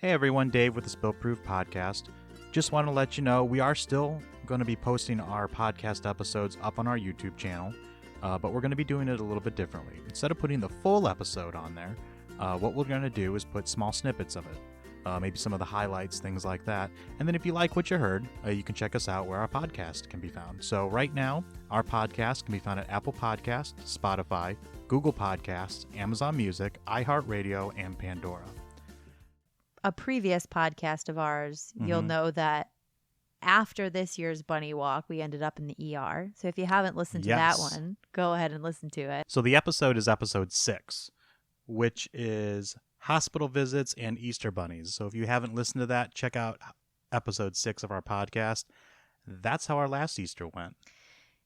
Hey everyone, Dave with the Spillproof podcast. Just want to let you know we are still going to be posting our podcast episodes up on our YouTube channel, but we're going to be doing it a little bit differently. Instead of putting the full episode on there, what we're going to do is put small snippets of it, maybe some of the highlights, things like that. And then if you like what you heard, you can check us out where our podcast can be found. So right now, our podcast can be found at Apple Podcasts, Spotify, Google Podcasts, Amazon Music, iHeartRadio, and Pandora. A previous podcast of ours, you'll know that after this year's bunny walk, we ended up in the ER. So if you haven't listened to that one, go ahead and listen to it. So the episode is episode 6, which is hospital visits and Easter bunnies. So if you haven't listened to that, check out episode 6 of our podcast. That's how our last Easter went.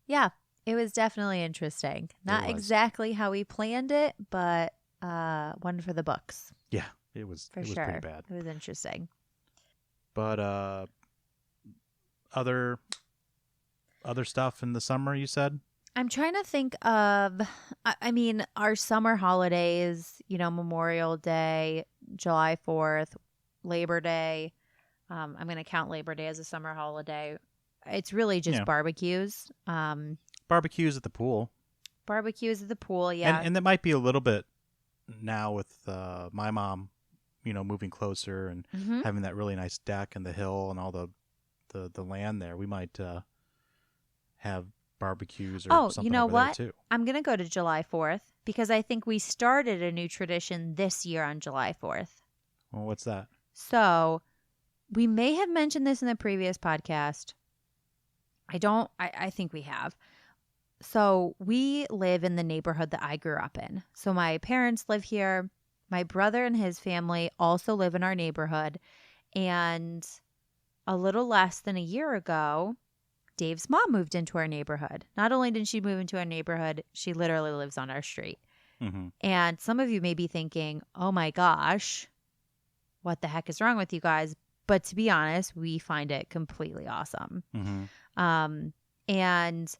Yeah, it was definitely interesting. Not exactly how we planned it, but one for the books. Yeah. It was pretty bad. It was interesting. But other stuff in the summer, you said? I'm trying to think of, I mean, our summer holidays, Memorial Day, July 4th, Labor Day. I'm going to count Labor Day as a summer holiday. It's really just barbecues. Barbecues at the pool. Barbecues at the pool, yeah. And that might be a little bit now with my mom, moving closer and having that really nice deck and the hill and all the land there. We might have barbecues or something over there too. I'm going to go to July 4th because I think we started a new tradition this year on July 4th. Well, what's that? So we may have mentioned this in the previous podcast. I think we have. So we live in the neighborhood that I grew up in. So my parents live here. My brother and his family also live in our neighborhood. And a little less than a year ago, Dave's mom moved into our neighborhood. Not only did she move into our neighborhood, she literally lives on our street. Mm-hmm. And some of you may be thinking, oh my gosh, what the heck is wrong with you guys? But to be honest, we find it completely awesome. Mm-hmm. And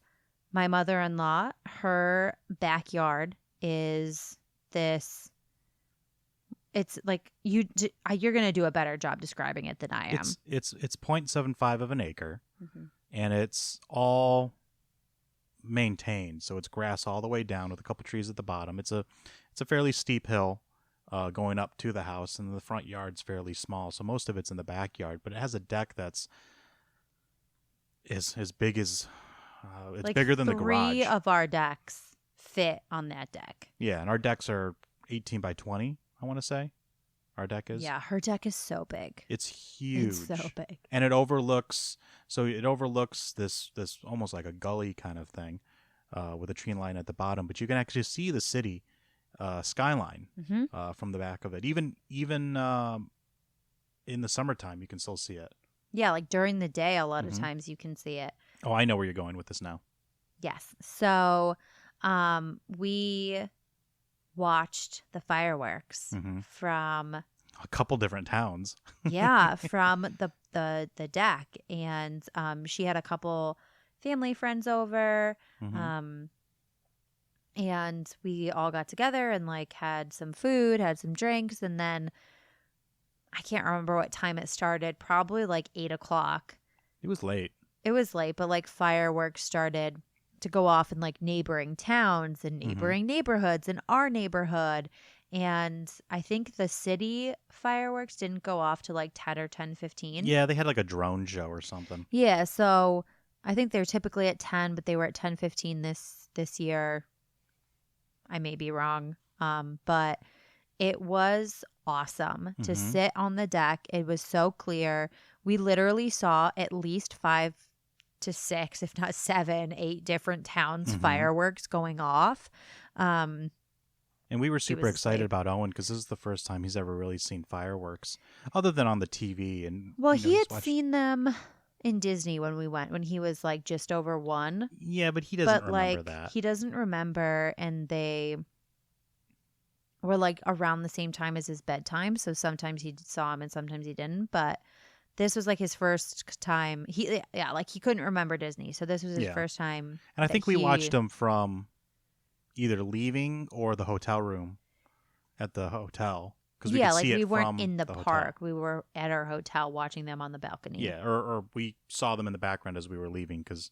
my mother-in-law, her backyard is this. It's like you're going to do a better job describing it than I am. It's 0.75 of an acre, and it's all maintained. So it's grass all the way down with a couple trees at the bottom. It's a fairly steep hill going up to the house, and the front yard's fairly small. So most of it's in the backyard, but it has a deck that's as big as it's like bigger than the garage. 3 of our decks fit on that deck. Yeah, and our decks are 18 by 20. I want to say our deck is. Yeah, her deck is so big. It's huge. It's so big. And it overlooks this almost like a gully kind of thing with a tree line at the bottom. But you can actually see the city skyline from the back of it. Even in the summertime, you can still see it. Yeah, like during the day, a lot of times you can see it. Oh, I know where you're going with this now. Yes. So we watched the fireworks from a couple different towns. Yeah, from the deck, and she had a couple family friends over, and we all got together and like had some food, had some drinks, and then I can't remember what time it started. Probably like 8:00. It was late. It was late, but like fireworks started to go off in like neighboring towns and neighboring neighborhoods and our neighborhood. And I think the city fireworks didn't go off to like 10 or 10:15. Yeah, they had like a drone show or something. Yeah, so I think they're typically at 10, but they were at 10:15 this year. I may be wrong. But it was awesome to sit on the deck. It was so clear. We literally saw at least 5 to 6, if not 7, 8 different towns fireworks going off. And we were super excited about Owen because this is the first time he's ever really seen fireworks other than on the TV. And he had seen them in Disney when we went, when he was like just over 1. Yeah, but he doesn't remember that. He doesn't remember, and they were like around the same time as his bedtime. So sometimes he saw him and sometimes he didn't. But this was like his first time. He couldn't remember Disney. So this was his first time. And I think we watched him from either leaving or the hotel room at the hotel because we could see it we weren't from in the hotel. park. We were at our hotel watching them on the balcony. Yeah, or we saw them in the background as we were leaving because,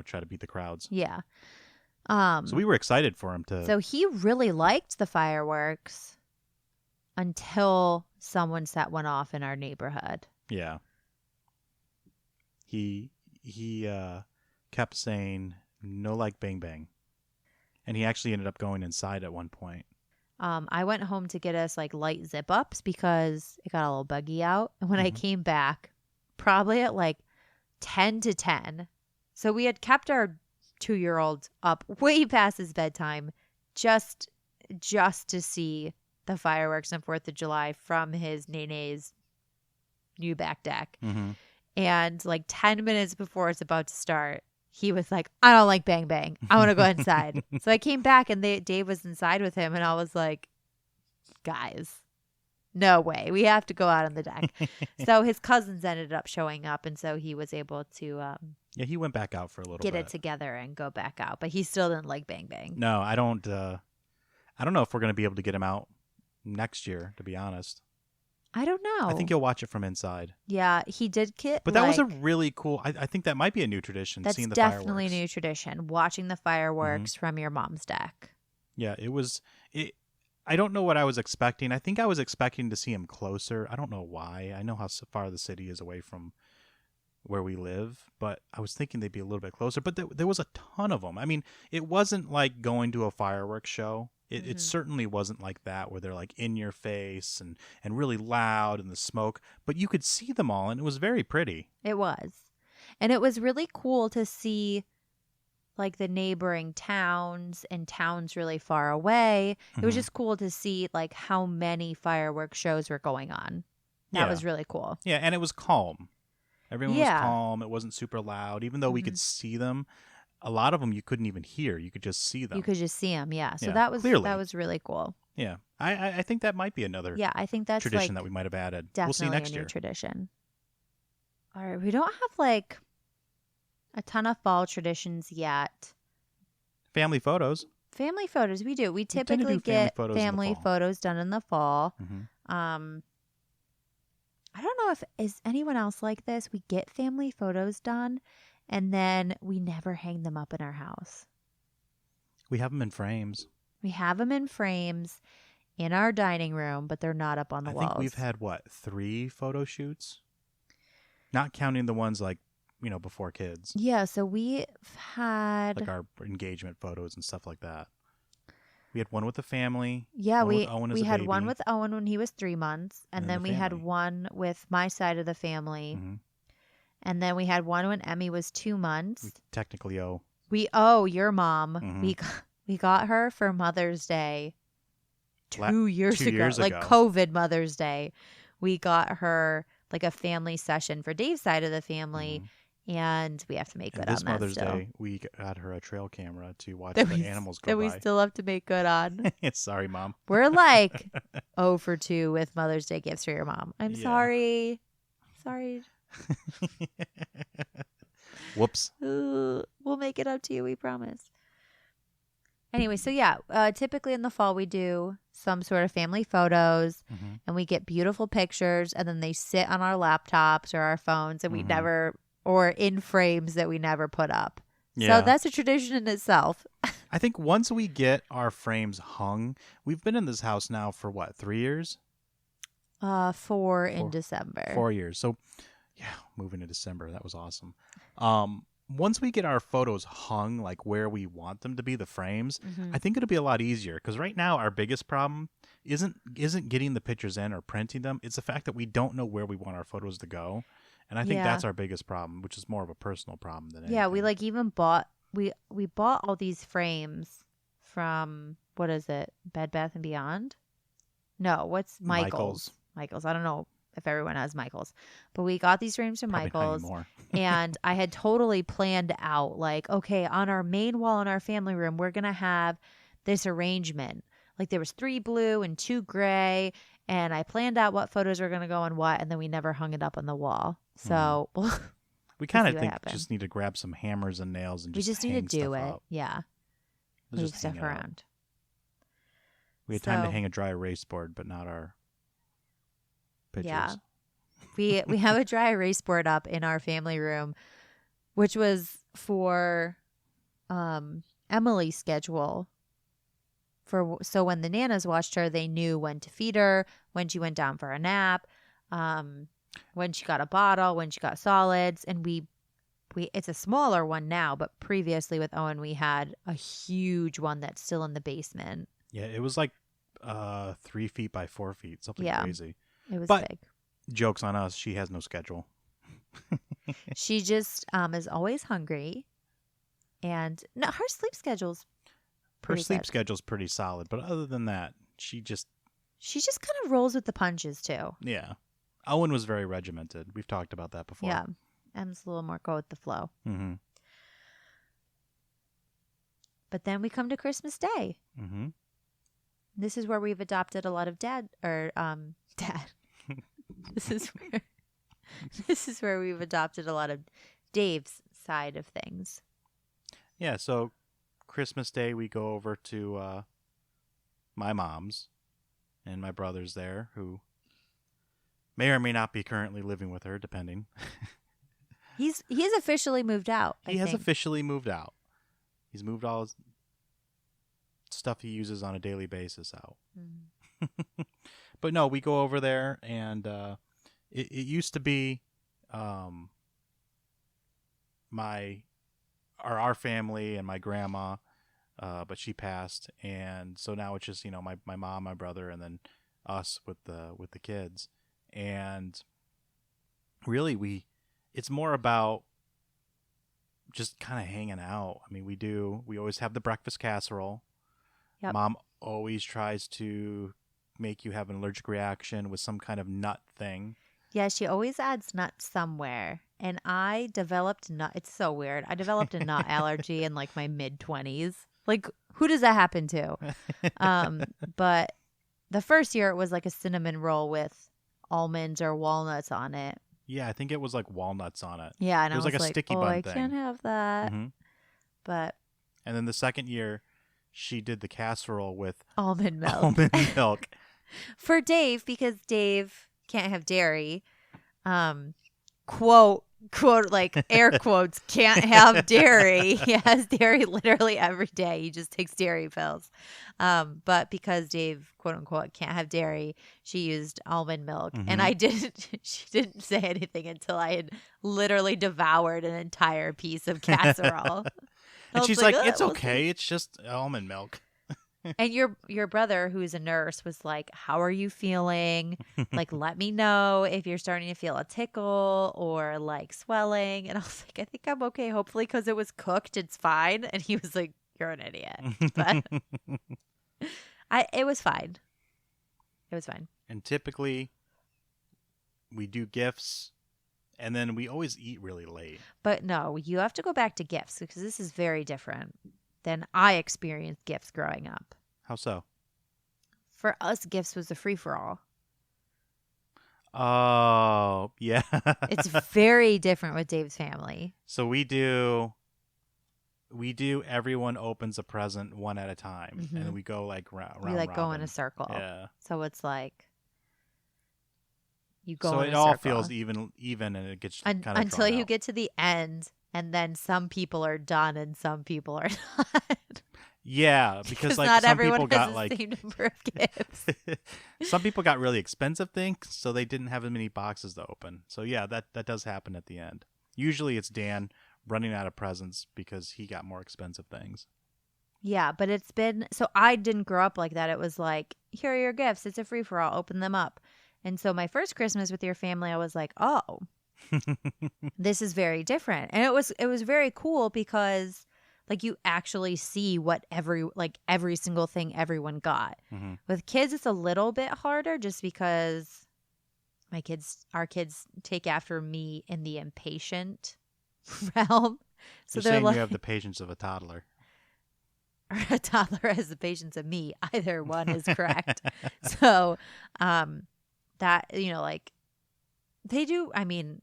try to beat the crowds. Yeah. So we were excited for him to. So he really liked the fireworks until someone set one off in our neighborhood. Yeah. He kept saying, no like bang bang. And he actually ended up going inside at one point. I went home to get us like light zip ups because it got a little buggy out. And when I came back, probably at like 10 to 10. So we had kept our 2-year-old up way past his bedtime just to see the fireworks on 4th of July from his Nene's new back deck. Mm-hmm. And like 10 minutes before it's about to start, he was like, I don't like bang bang. I want to go inside. So I came back and Dave was inside with him. And I was like, guys, no way. We have to go out on the deck. So his cousins ended up showing up. And so he was able to yeah, he went back out for a little get bit. it together and go back out. But he still didn't like bang bang. No, I don't know if we're going to be able to get him out next year, to be honest. I don't know. I think he'll watch it from inside. Yeah, he did get. But that was a really cool. I think that might be a new tradition. That's seeing the definitely fireworks. a new tradition. Watching the fireworks from your mom's deck. Yeah, it was. I don't know what I was expecting. I think I was expecting to see him closer. I don't know why. I know how far the city is away from where we live, but I was thinking they'd be a little bit closer. But there was a ton of them. I mean, it wasn't like going to a fireworks show. It certainly wasn't like that where they're like in your face and really loud and the smoke, but you could see them all and it was very pretty. It was. And it was really cool to see like the neighboring towns and towns really far away. It was just cool to see like how many fireworks shows were going on. That was really cool. Yeah, and it was calm. Everyone was calm. It wasn't super loud. Even though we could see them, a lot of them you couldn't even hear. You could just see them. You could just see them, yeah. So Yeah, that was clearly. that was really cool. Yeah, I think that might be another I think that's tradition like that we might have added. definitely We'll see next a new year. tradition. All right, we don't have like a ton of fall traditions yet. Family photos. Family photos, we do. We tend to typically do get photos in the family fall. photos done in the fall. Mm-hmm. I don't know if is anyone else like this. We get family photos done, and then we never hang them up in our house. We have them in frames. We have them in frames in our dining room, but they're not up on the walls. I think we've had 3 photo shoots, not counting the ones like before kids. Yeah, so we've had like our engagement photos and stuff like that. We had one with the family. Yeah, one with Owen as we a had baby. one with Owen when he was 3 months, and then the we had family. one with my side of the family, Mhm. and then we had one when Emmy was 2 months. We technically owe. We owe your mom. Mhm. We got her for Mother's Day 2 years 2 ago, years like ago. COVID Mother's Day. We got her like a family session for Dave's side of the family, and we have to make And good on this that Mother's still. Day, we got her a trail camera to watch That the we- animals that go we by. still have to make good on. Sorry, Mom. We're like 0 for 2 with Mother's Day gifts for your mom. I'm Yeah. sorry. Sorry. Whoops. We'll make it up to you, we promise. Anyway, so yeah, typically in the fall we do some sort of family photos, Mhm. and we get beautiful pictures, and then they sit on our laptops or our phones, and we Mhm. never, or in frames that we never put up. Yeah. So that's a tradition in itself. I think once we get our frames hung, we've been in this house now for 3 years? 4 in December. 4 years. So, yeah, moving to December. That was awesome. Once we get our photos hung, like where we want them to be, the frames, I think it'll be a lot easier. Because right now, our biggest problem isn't getting the pictures in or printing them. It's the fact that we don't know where we want our photos to go. And I think Yeah. that's our biggest problem, which is more of a personal problem than anything. Yeah, we like even bought we bought all these frames from what is it? Bed Bath and Beyond? No, what's Michael's? Michael's. I don't know if everyone has Michael's. But we got these frames from Probably not Michael's. anymore. And I had totally planned out like, okay, on our main wall in our family room, we're going to have this arrangement. Like there was 3 blue and 2 gray, and I planned out what photos were going to go on what, and then we never hung it up on the wall. So We kind see of what think happens. just need to grab some hammers and nails and we just just need hang to do stuff it. up. Yeah. Let's Move just hang stuff it up. around. We had time to hang a dry erase board, but not our pictures. Yeah. We have a dry erase board up in our family room, which was for Emily's schedule. So when the nanas watched her, they knew when to feed her, when she went down for a nap, when she got a bottle, when she got solids, and we it's a smaller one now, but previously with Owen we had a huge one that's still in the basement. Yeah, it was like 3 feet by 4 feet, something crazy. It was but big. Joke's on us. She has no schedule. She just is always hungry, and no, her sleep schedule's Her sleep good. schedule's pretty solid, but other than that, she just kind of rolls with the punches too. Yeah. Owen was very regimented. We've talked about that before. Yeah, Em's a little more go with the flow. Mm-hmm. But then we come to Christmas Day. Mm-hmm. This is where we've adopted a lot of dad. This is where we've adopted a lot of Dave's side of things. Yeah, so Christmas Day we go over to my mom's, and my brother's there, who may or may not be currently living with her, depending. He's officially moved out. He has officially moved out. He's moved all his stuff he uses on a daily basis out. Mm. But no, we go over there, and it used to be our family and my grandma, but she passed, and so now it's just my mom, my brother, and then us with the kids. And really it's more about just kind of hanging out. I mean, we always have the breakfast casserole. Yep. Mom always tries to make you have an allergic reaction with some kind of nut thing. Yeah, she always adds nuts somewhere. And I developed it's so weird. I developed a nut allergy in like my mid-20s. Like, who does that happen to? But the first year it was like a cinnamon roll with almonds or walnuts on it. Yeah, I think it was like walnuts on it. Yeah, and it was like a sticky bun I thing. can't have that. Mm-hmm. But and then the second year, she did the casserole with almond milk. Almond milk for Dave, because Dave can't have dairy. Quote like air quotes, can't have dairy. He has dairy literally every day. He just takes dairy pills. But because Dave, quote unquote, can't have dairy, she used almond milk. Mm-hmm. And she didn't say anything until I had literally devoured an entire piece of casserole. And she's like, it's okay. It's just almond milk. And your brother, who's a nurse, was like, how are you feeling? Like, let me know if you're starting to feel a tickle or like swelling. And I was like, I think I'm okay. Hopefully, because it was cooked, it's fine. And he was like, you're an idiot. But it was fine. It was fine. And typically, we do gifts, and then we always eat really late. But no, you have to go back to gifts, because this is very different than I experienced gifts growing up. How so? For us, gifts was a free-for-all. Oh, yeah. It's very different with Dave's family. So we do everyone opens a present one at a time, Mm-hmm. and then we go like round. We like go in a circle. Yeah. So it's like you go so in it a all circle. feels even, and it gets kind of until you out. get to the end, and then some people are done and some people are not. Yeah, because like not some everyone people has got the like same number of gifts. some people got really expensive things, so they didn't have as many boxes to open. So yeah, that does happen at the end. Usually it's Dan running out of presents because he got more expensive things. Yeah, but it's been so I didn't grow up like that. It was like, here are your gifts. It's a free for all. Open them up. And so my first Christmas with your family, I was like, oh, this is very different. And it was very cool because like you actually see what every single thing everyone got. Mm-hmm. With kids, it's a little bit harder just because our kids take after me in the impatient realm. So You're they're saying like, you have the patience of a toddler. or a toddler has the patience of me. Either one is correct. So, that, like they do, I mean,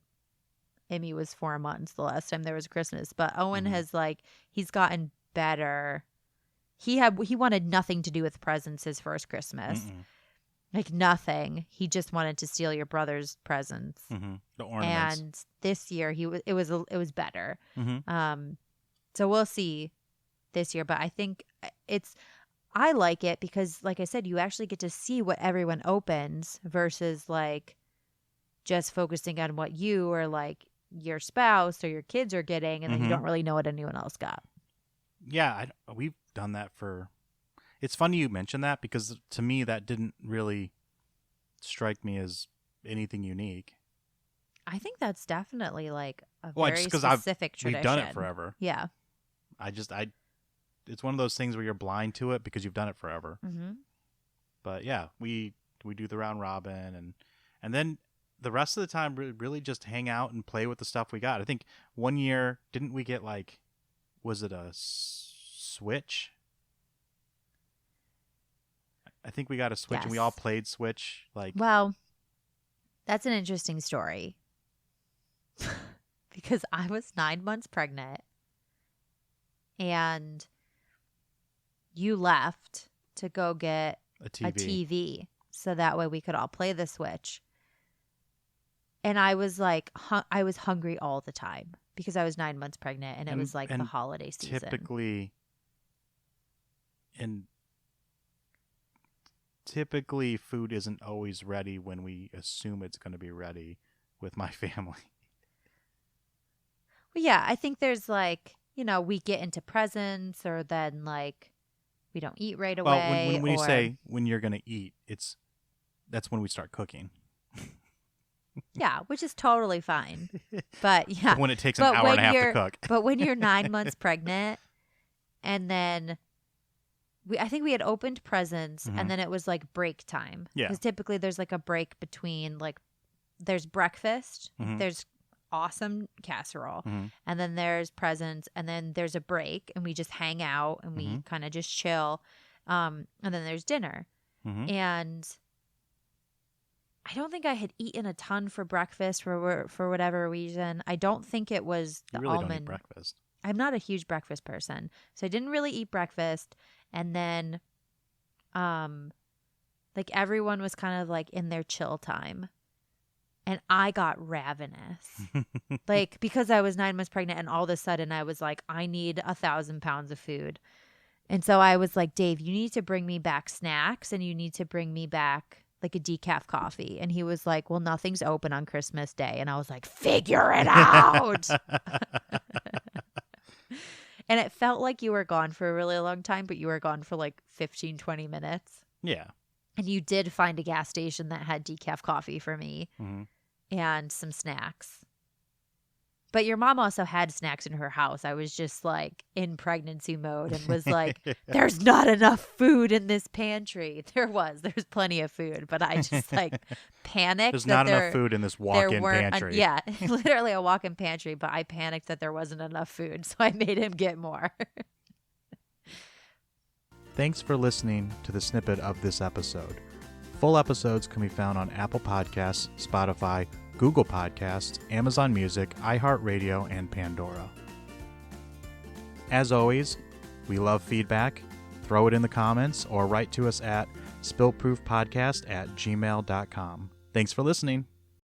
Emmy was 4 months the last time there was Christmas, but Owen Mm-hmm. has he's gotten better. he wanted nothing to do with presents his first Christmas. Mm-mm. Like nothing. He just wanted to steal your brother's presents. Mm-hmm. The ornaments. And this year it was better. Mm-hmm. So we'll see this year, but I think I like it because, like I said, you actually get to see what everyone opens versus like just focusing on what you or like your spouse or your kids are getting, and then you don't really know what anyone else got. Yeah, we've done that for. It's funny you mention that because to me that didn't really strike me as anything unique. I think that's definitely like a Well, very just specific tradition. we've done it forever. Yeah. It's one of those things where you're blind to it because you've done it forever. Mm-hmm. But yeah, we do the round robin and then the rest of the time really just hang out and play with the stuff we got. I think one year, didn't we get like, was it a Switch? I think we got a Switch. Yes. And we all played Switch. Like, well, that's an interesting story because I was 9 months pregnant and you left to go get a TV so that way we could all play the Switch. And I was like, I was hungry all the time because I was 9 months pregnant and it was like the holiday season. Typically food isn't always ready when we assume it's going to be ready with my family. Well, yeah, I think there's like, we get into presents or then like we don't eat right away. Well, when you say when you're going to eat, that's when we start cooking. Yeah, which is totally fine. But yeah. When it takes an hour and a half to cook. But when you're 9 months pregnant and then I think we had opened presents and then it was like break time. Yeah. Because typically there's like a break between like there's breakfast, there's awesome casserole, and then there's presents and then there's a break and we just hang out and we kind of just chill. And then there's dinner. And I don't think I had eaten a ton for breakfast for whatever reason. I don't think it was the really almond. Don't eat breakfast. I'm not a huge breakfast person, so I didn't really eat breakfast. And then, like everyone was kind of like in their chill time, and I got ravenous, like because I was 9 months pregnant, and all of a sudden I was like, I need 1,000 pounds of food, and so I was like, Dave, you need to bring me back snacks, and you need to bring me back like a decaf coffee. And he was like, well, nothing's open on Christmas Day. And I was like, figure it out. And it felt like you were gone for a really long time, but you were gone for like 15, 20 minutes. Yeah. And you did find a gas station that had decaf coffee for me and some snacks. But your mom also had snacks in her house. I was just like in pregnancy mode and was like, there's not enough food in this pantry. There's plenty of food, but I just like panicked. There's not enough food in this walk-in pantry. Yeah, literally a walk-in pantry, but I panicked that there wasn't enough food, so I made him get more. Thanks for listening to the snippet of this episode. Full episodes can be found on Apple Podcasts, Spotify, Google Podcasts, Amazon Music, iHeartRadio, and Pandora. As always, we love feedback. Throw it in the comments or write to us at spillproofpodcast@gmail.com. Thanks for listening.